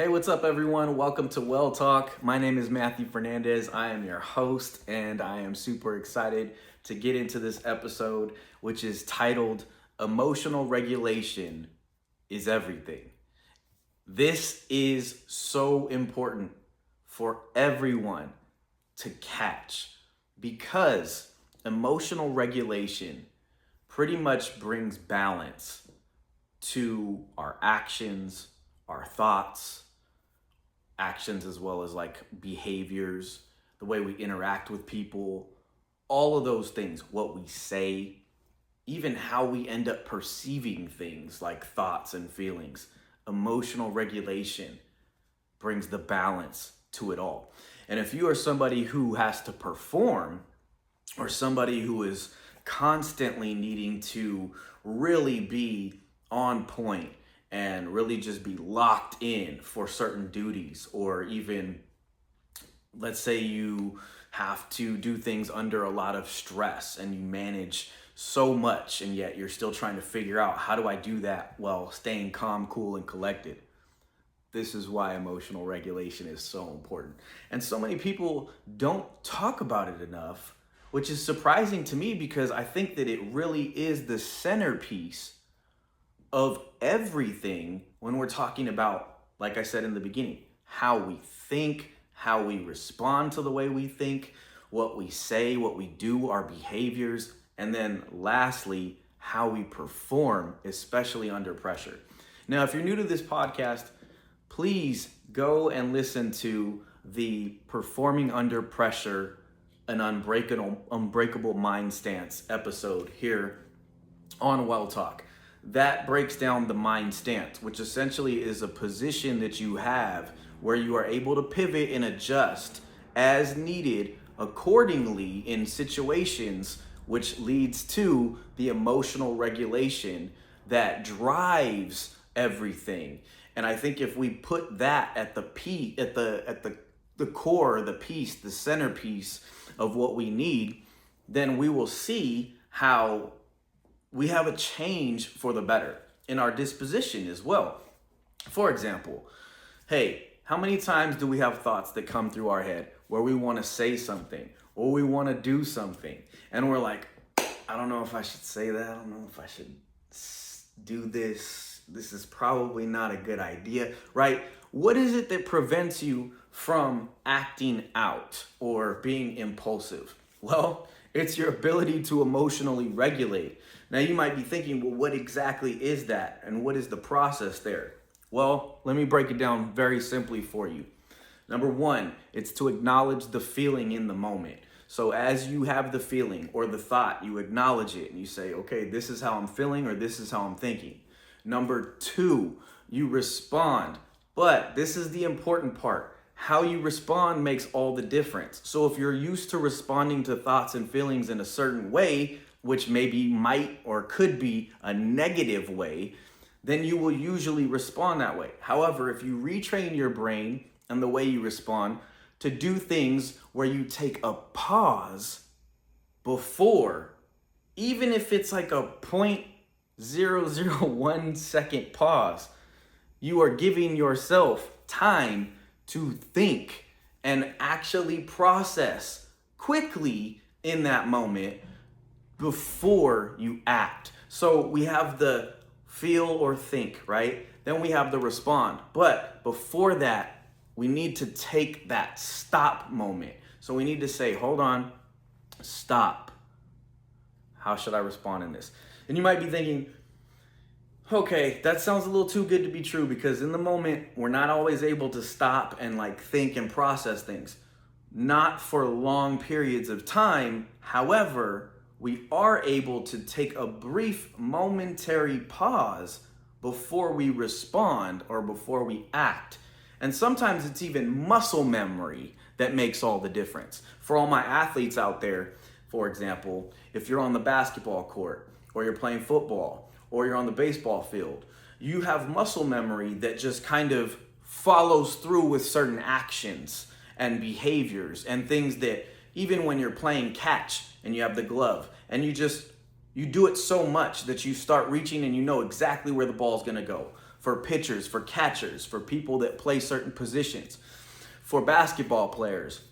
Hey, what's up, everyone? Welcome to Well Talk. My name is Matthew Fernandez. I am your host, and I am super excited to get into this episode, which is titled Emotional Regulation is Everything. This is so important for everyone to catch because emotional regulation pretty much brings balance to our actions, our thoughts, actions as well as like behaviors, the way we interact with people, all of those things, what we say, even how we end up perceiving things like thoughts and feelings. Emotional regulation brings the balance to it all. And if you are somebody who has to perform or somebody who is constantly needing to really be on point and really just be locked in for certain duties, or even let's say you have to do things under a lot of stress and you manage so much and yet you're still trying to figure out how do I do that while staying calm, cool, and collected. This is why emotional regulation is so important. And so many people don't talk about it enough, which is surprising to me because I think that it really is the centerpiece of everything when we're talking about, like I said in the beginning, how we think, how we respond to the way we think, what we say, what we do, our behaviors, and then lastly, how we perform, especially under pressure. Now, if you're new to this podcast, please go and listen to the Performing Under Pressure, an Unbreakable Mind Stance episode here on Well Talk. That breaks down the mind stance, which essentially is a position that you have where you are able to pivot and adjust as needed accordingly in situations, which leads to the emotional regulation that drives everything. And I think if we put that at the core, the piece, the centerpiece of what we need, then we will see how we have a change for the better in our disposition as well. For example, hey, how many times do we have thoughts that come through our head where we want to say something or we want to do something and we're like, I don't know if I should say that. I don't know if I should do this. This is probably not a good idea, right? What is it that prevents you from acting out or being impulsive? Well, it's your ability to emotionally regulate. Now you might be thinking, well, what exactly is that? And what is the process there? Well, let me break it down very simply for you. Number one, it's to acknowledge the feeling in the moment. So as you have the feeling or the thought, you acknowledge it and you say, okay, this is how I'm feeling or this is how I'm thinking. Number two, you respond. But this is the important part. How you respond makes all the difference. So if you're used to responding to thoughts and feelings in a certain way, which maybe might or could be a negative way, then you will usually respond that way. However, if you retrain your brain and the way you respond to do things where you take a pause before, even if it's like a 0.001 second pause, you are giving yourself time to think and actually process quickly in that moment before you act. So we have the feel or think, right? Then we have the respond. But before that, we need to take that stop moment. So we need to say, hold on, stop. How should I respond in this? And you might be thinking, okay, that sounds a little too good to be true, because in the moment, we're not always able to stop and like think and process things. Not for long periods of time. However, we are able to take a brief momentary pause before we respond or before we act. And sometimes it's even muscle memory that makes all the difference. For all my athletes out there, for example, if you're on the basketball court or you're playing football or you're on the baseball field, you have muscle memory that just kind of follows through with certain actions and behaviors and things that even when you're playing catch and you have the glove and you do it so much that you start reaching and you know exactly where the ball's gonna go. for pitchers, for catchers, for people that play certain positions, for basketball players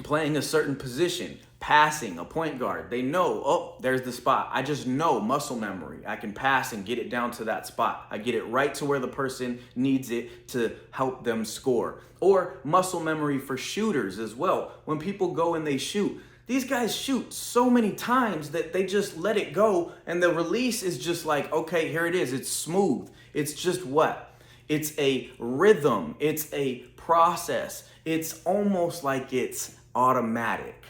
playing a certain position, passing, a point guard. They know, oh, there's the spot. I just know muscle memory. I can pass and get it down to that spot. I get it right to where the person needs it to help them score. Or muscle memory for shooters as well. When people go and they shoot, these guys shoot so many times that they just let it go, and the release is just like, okay, here it is. It's smooth. It's just what? It's a rhythm. It's a process. It's almost like it's automatic.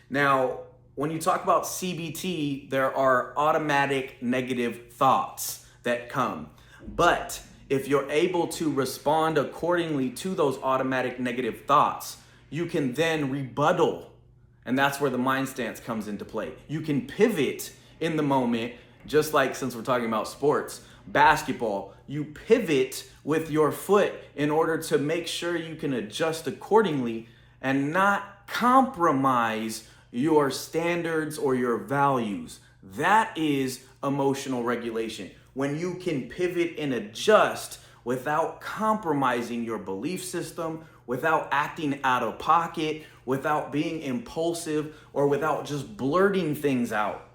Now, when you talk about CBT, there are automatic negative thoughts that come. But if you're able to respond accordingly to those automatic negative thoughts, you can then rebuttal. And that's where the mind stance comes into play. You can pivot in the moment, just like, since we're talking about sports, basketball, you pivot with your foot in order to make sure you can adjust accordingly and not compromise your standards or your values. That is emotional regulation. When you can pivot and adjust without compromising your belief system, without acting out of pocket, without being impulsive, or without just blurting things out.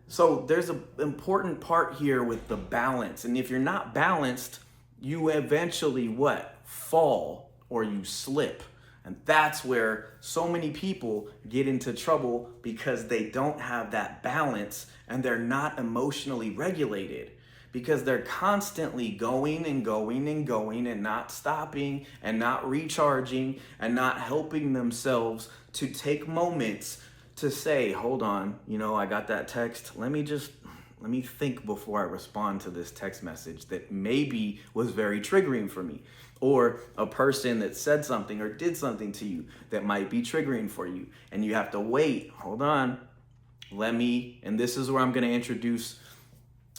So there's an important part here with the balance. And if you're not balanced, you eventually what? Fall, or you slip. And that's where so many people get into trouble, because they don't have that balance and they're not emotionally regulated, because they're constantly going and going and going and not stopping and not recharging and not helping themselves to take moments to say, hold on, I got that text. Let me think before I respond to this text message that maybe was very triggering for me. Or a person that said something or did something to you that might be triggering for you. And you have to wait, hold on, and this is where I'm gonna introduce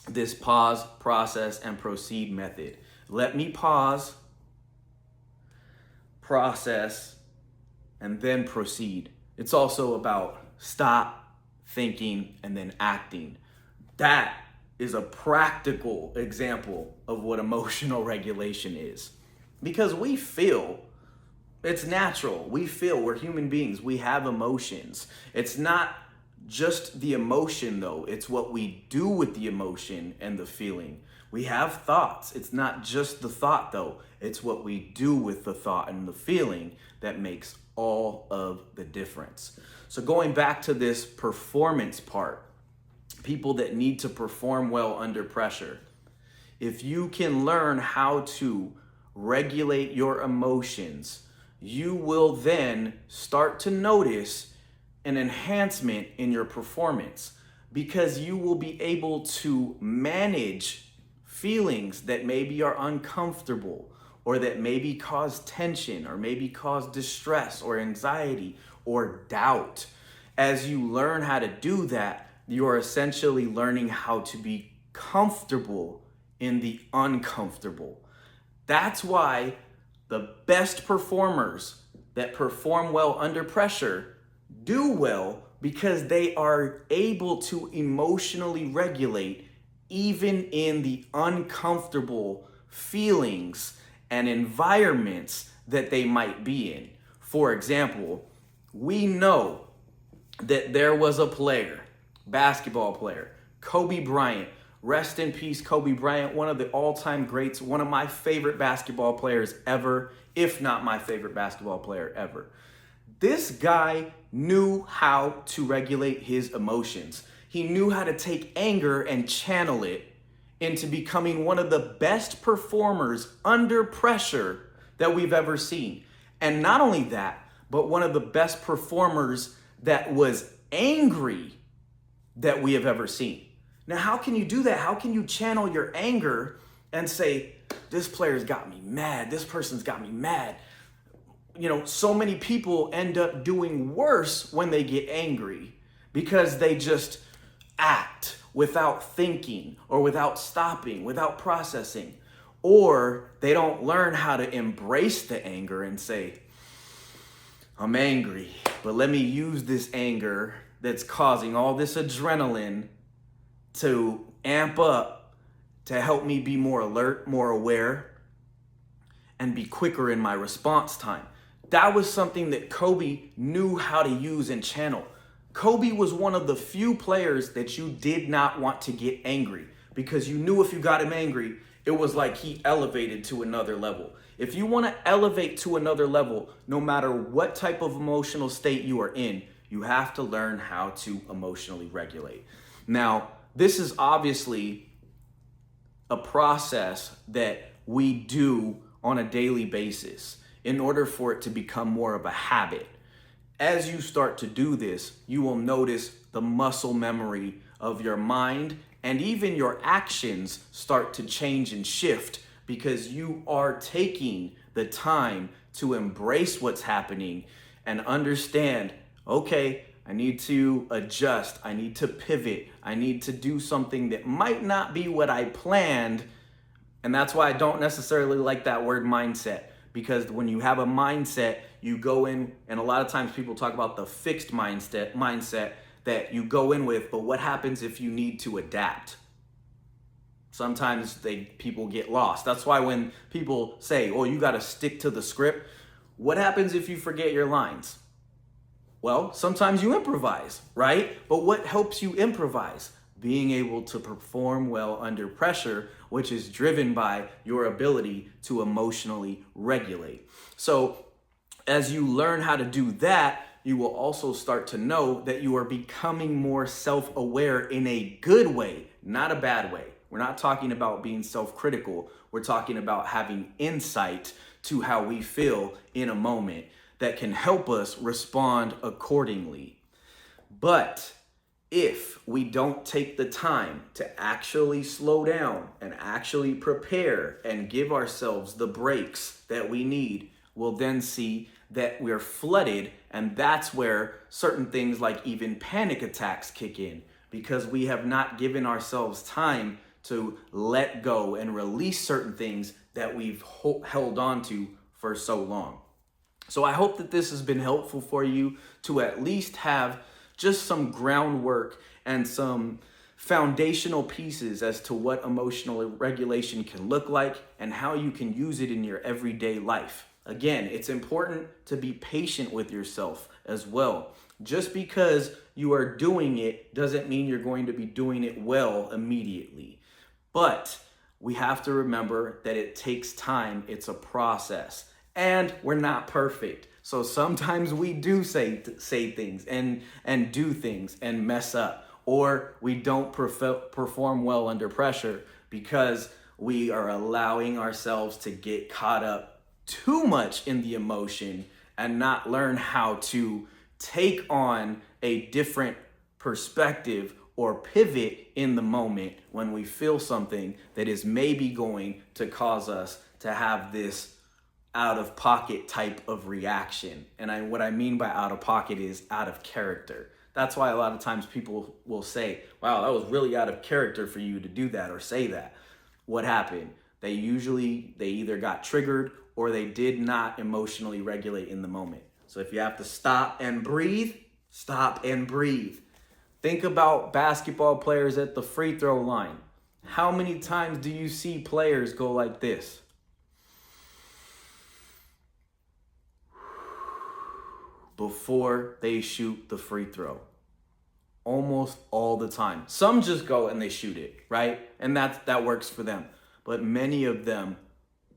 this pause, process, and proceed method. Let me pause, process, and then proceed. It's also about stop, thinking, and then acting. That is a practical example of what emotional regulation is. Because we feel, it's natural. We feel, we're human beings. We have emotions. It's not just the emotion though. It's what we do with the emotion and the feeling. We have thoughts. It's not just the thought though. It's what we do with the thought and the feeling that makes all of the difference. So going back to this performance part, people that need to perform well under pressure, if you can learn how to regulate your emotions, you will then start to notice an enhancement in your performance, because you will be able to manage feelings that maybe are uncomfortable, or that maybe cause tension, or maybe cause distress or anxiety or doubt. As you learn how to do that, you are essentially learning how to be comfortable in the uncomfortable. That's why the best performers that perform well under pressure do well, because they are able to emotionally regulate even in the uncomfortable feelings and environments that they might be in. For example, we know that there was a player, basketball player, Kobe Bryant. Rest in peace, Kobe Bryant, one of the all-time greats, one of my favorite basketball players ever, if not my favorite basketball player ever. This guy knew how to regulate his emotions. He knew how to take anger and channel it into becoming one of the best performers under pressure that we've ever seen. And not only that, but one of the best performers that was angry that we have ever seen. Now, how can you do that? How can you channel your anger and say, this player's got me mad, this person's got me mad? So many people end up doing worse when they get angry, because they just act without thinking, or without stopping, without processing. Or they don't learn how to embrace the anger and say, I'm angry, but let me use this anger that's causing all this adrenaline to amp up to help me be more alert, more aware, and be quicker in my response time. That was something that Kobe knew how to use and channel. Kobe was one of the few players that you did not want to get angry, because you knew if you got him angry, it was like he elevated to another level. If you want to elevate to another level, no matter what type of emotional state you are in, you have to learn how to emotionally regulate. Now, this is obviously a process that we do on a daily basis in order for it to become more of a habit. As you start to do this, you will notice the muscle memory of your mind, and even your actions start to change and shift because you are taking the time to embrace what's happening and understand, okay, I need to adjust, I need to pivot, I need to do something that might not be what I planned. And that's why I don't necessarily like that word mindset, because when you have a mindset, you go in, and a lot of times people talk about the fixed mindset that you go in with, but what happens if you need to adapt? Sometimes people get lost. That's why when people say, oh, you got to stick to the script, what happens if you forget your lines? Well, sometimes you improvise, right? But what helps you improvise? Being able to perform well under pressure, which is driven by your ability to emotionally regulate. So as you learn how to do that, you will also start to know that you are becoming more self-aware in a good way, not a bad way. We're not talking about being self-critical. We're talking about having insight to how we feel in a moment that can help us respond accordingly. But if we don't take the time to actually slow down and actually prepare and give ourselves the breaks that we need, we'll then see that we're flooded, and that's where certain things like even panic attacks kick in, because we have not given ourselves time to let go and release certain things that we've held on to for so long. So I hope that this has been helpful for you to at least have just some groundwork and some foundational pieces as to what emotional regulation can look like and how you can use it in your everyday life. Again, it's important to be patient with yourself as well. Just because you are doing it doesn't mean you're going to be doing it well immediately. But we have to remember that it takes time. It's a process, and we're not perfect. So sometimes we do say things and do things and mess up, or we don't perform well under pressure because we are allowing ourselves to get caught up too much in the emotion and not learn how to take on a different perspective or pivot in the moment when we feel something that is maybe going to cause us to have this out of pocket type of reaction. And what I mean by out of pocket is out of character. That's why a lot of times people will say, wow, that was really out of character for you to do that or say that. What happened? They either got triggered or they did not emotionally regulate in the moment. So if you have to stop and breathe, stop and breathe. Think about basketball players at the free throw line. How many times do you see players go like this? Before they shoot the free throw. Almost all the time. Some just go and they shoot it, right? And that works for them. But many of them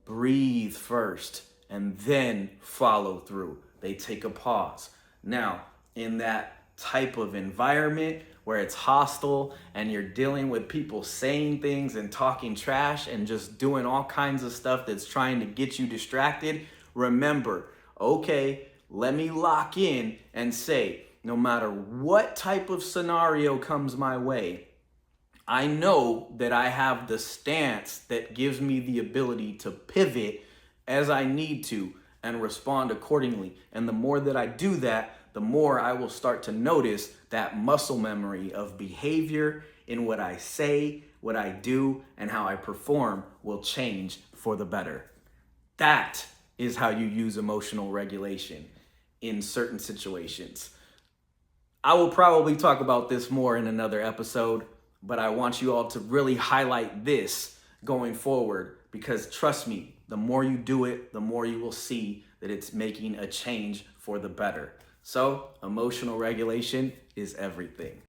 breathe first and then follow through. They take a pause. Now, in that type of environment where it's hostile and you're dealing with people saying things and talking trash and just doing all kinds of stuff that's trying to get you distracted, remember, okay, let me lock in and say, no matter what type of scenario comes my way, I know that I have the stance that gives me the ability to pivot as I need to and respond accordingly. And the more that I do that, the more I will start to notice that muscle memory of behavior in what I say, what I do, and how I perform will change for the better. That is how you use emotional regulation in certain situations. I will probably talk about this more in another episode, but I want you all to really highlight this going forward, because trust me, the more you do it, the more you will see that it's making a change for the better. So emotional regulation is everything.